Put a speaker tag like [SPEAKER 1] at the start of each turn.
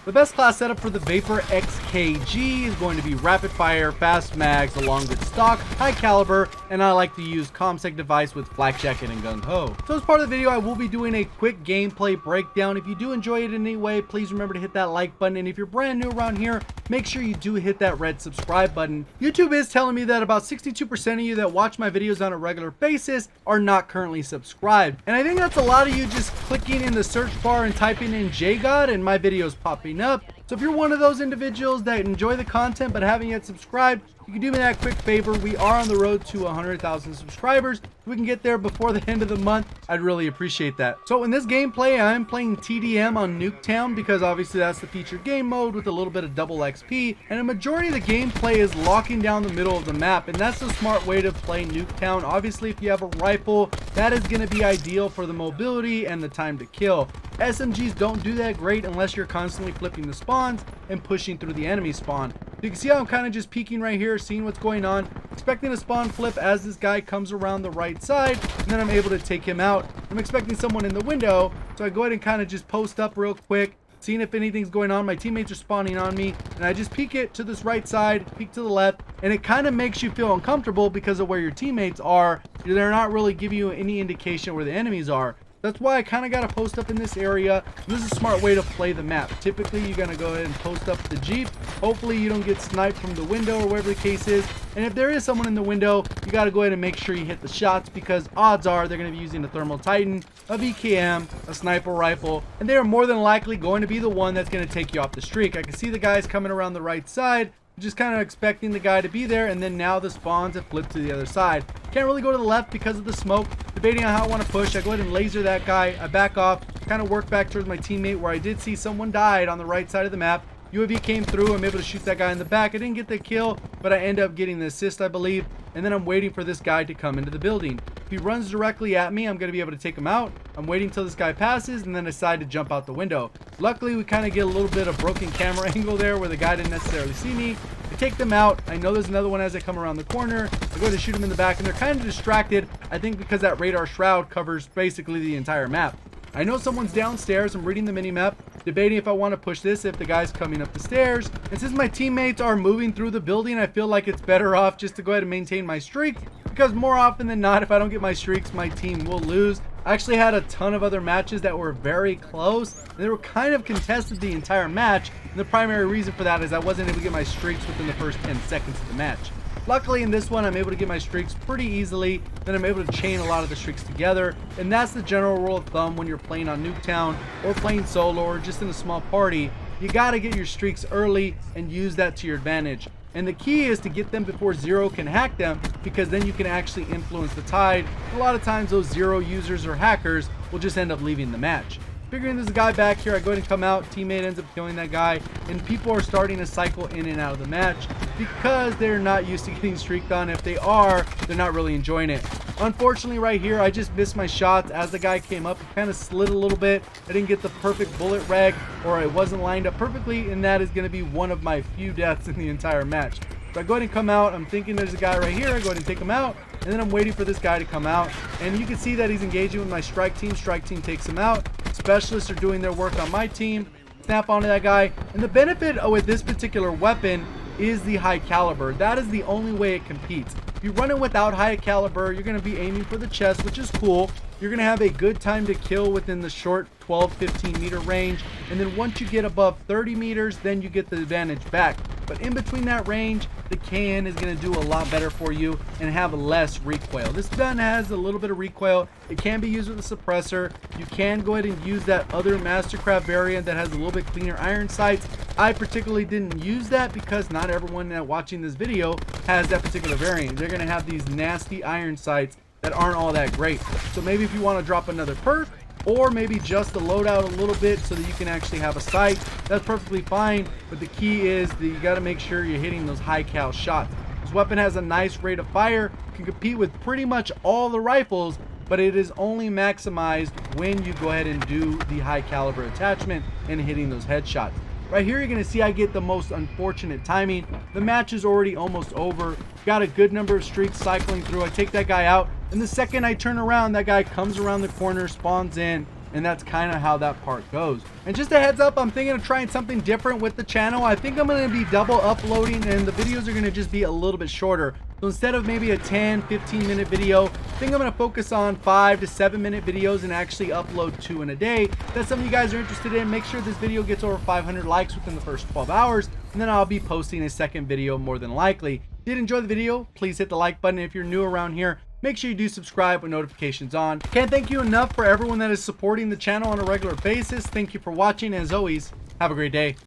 [SPEAKER 1] The best class setup for the VAPR XKG is going to be rapid fire, fast mags along with stock, high caliber, and I like to use ComSec device with flak jacket and gung ho. So as part of the video, I will be doing a quick gameplay breakdown. If you do enjoy it in any way, please remember to hit that like button, and if you're brand new around here, make sure you do hit that red subscribe button. YouTube is telling me that about 62% of you that watch my videos on a regular basis are not currently subscribed, and I think that's a lot of you just clicking in the search bar and typing in JGOD and my videos popping up. So if you're one of those individuals that enjoy the content but haven't yet subscribed, you can do me that quick favor. We are on the road to 100,000 subscribers. If we can get there before the end of the month, I'd really appreciate that. So in this gameplay, I'm playing TDM on Nuketown because obviously that's the featured game mode with a little bit of double XP, and a majority of the gameplay is locking down the middle of the map, and that's a smart way to play Nuketown. Obviously, if you have a rifle, that is going to be ideal for the mobility and the time to kill. SMGs don't do that great unless you're constantly flipping the spawns and pushing through the enemy spawn. You can see how I'm kind of just peeking right here, seeing what's going on, expecting a spawn flip as this guy comes around the right side, and then I'm able to take him out. I'm expecting someone in the window, so I go ahead and kind of just post up real quick, seeing if anything's going on. My teammates are spawning on me, and I just peek it to this right side, peek to the left, and it kind of makes you feel uncomfortable because of where your teammates are. They're not really giving you any indication where the enemies are. That's why I kind of got to post up in this area. This is a smart way to play the map. Typically, you're going to go ahead and post up the Jeep. Hopefully, you don't get sniped from the window or whatever the case is. And if there is someone in the window, you got to go ahead and make sure you hit the shots, because odds are they're going to be using a Thermal Titan, a VKM, a sniper rifle, and they are more than likely going to be the one that's going to take you off the streak. I can see the guys coming around the right side, just kind of expecting the guy to be there, and then now the spawns have flipped to the other side. Can't really go to the left because of the smoke. Debating on how I want to push. I go ahead and laser that guy. I back off, kind of work back towards my teammate where I did see someone died on the right side of the map. UAV came through. I'm able to shoot that guy in the back. I didn't get the kill, but I end up getting the assist, I believe. And then I'm waiting for this guy to come into the building. If he runs directly at me, I'm going to be able to take him out. I'm waiting till this guy passes and then decide to jump out the window. Luckily, we kind of get a little bit of broken camera angle there where the guy didn't necessarily see me. I take them out. I know there's another one as I come around the corner. I go to shoot him in the back, and they're kind of distracted, I think because that radar shroud covers basically the entire map. I know someone's downstairs. I'm reading the mini-map, debating if I want to push this if the guy's coming up the stairs. And since my teammates are moving through the building, I feel like it's better off just to go ahead and maintain my streak, because more often than not, if I don't get my streaks, my team will lose. I actually had a ton of other matches that were very close, and they were kind of contested the entire match, and the primary reason for that is I wasn't able to get my streaks within the first 10 seconds of the match. Luckily, in this one, I'm able to get my streaks pretty easily. Then I'm able to chain a lot of the streaks together. And that's the general rule of thumb when you're playing on Nuketown or playing solo or just in a small party. You got to get your streaks early and use that to your advantage. And the key is to get them before Zero can hack them, because then you can actually influence the tide. A lot of times those Zero users or hackers will just end up leaving the match. Figuring there's a guy back here, I go ahead and come out. Teammate ends up killing that guy, and people are starting to cycle in and out of the match because they're not used to getting streaked on. If they are, they're not really enjoying it. Unfortunately, right here, I just missed my shots as the guy came up. It kind of slid a little bit. I didn't get the perfect bullet reg, or it wasn't lined up perfectly, and that is going to be one of my few deaths in the entire match. So I go ahead and come out. I'm thinking there's a guy right here. I go ahead and take him out, and then I'm waiting for this guy to come out, and you can see that he's engaging with my strike team. Strike team takes him out. Specialists are doing their work on my team. Snap onto that guy, and the benefit with this particular weapon is the high caliber. That is the only way it competes. If you run it without high caliber, you're going to be aiming for the chest, which is cool. You're going to have a good time to kill within the short 12-15 meter range, and then once you get above 30 meters, then you get the advantage back. But in between that range, the KN is going to do a lot better for you and have less recoil. This gun has a little bit of recoil. It can be used with a suppressor. You can go ahead and use that other Mastercraft variant that has a little bit cleaner iron sights. I particularly didn't use that because not everyone watching this video has that particular variant. They're going to have these nasty iron sights that aren't all that great. So maybe if you want to drop another perk, or maybe just the loadout a little bit so that you can actually have a sight, that's perfectly fine. But the key is that you got to make sure you're hitting those high cal shots. This weapon has a nice rate of fire, can compete with pretty much all the rifles, but it is only maximized when you go ahead and do the high caliber attachment and hitting those headshots. Right here, you're going to see I get the most unfortunate timing. The match is already almost over. Got a good number of streaks cycling through. I take that guy out, and the second I turn around, that guy comes around the corner, spawns in, and that's kind of how that part goes. And just a heads up, I'm thinking of trying something different with the channel. I think I'm going to be double uploading, and the videos are going to just be a little bit shorter. So instead of maybe a 10-15 minute video, I think I'm going to focus on 5 to 7 minute videos and actually upload 2 in a day. If that's something you guys are interested in, make sure this video gets over 500 likes within the first 12 hours, and then I'll be posting a second video more than likely. Did you enjoy the video? Please hit the like button. If you're new around here, make sure you do subscribe with notifications on. Can't thank you enough for everyone that is supporting the channel on a regular basis. Thank you for watching. As always, have a great day.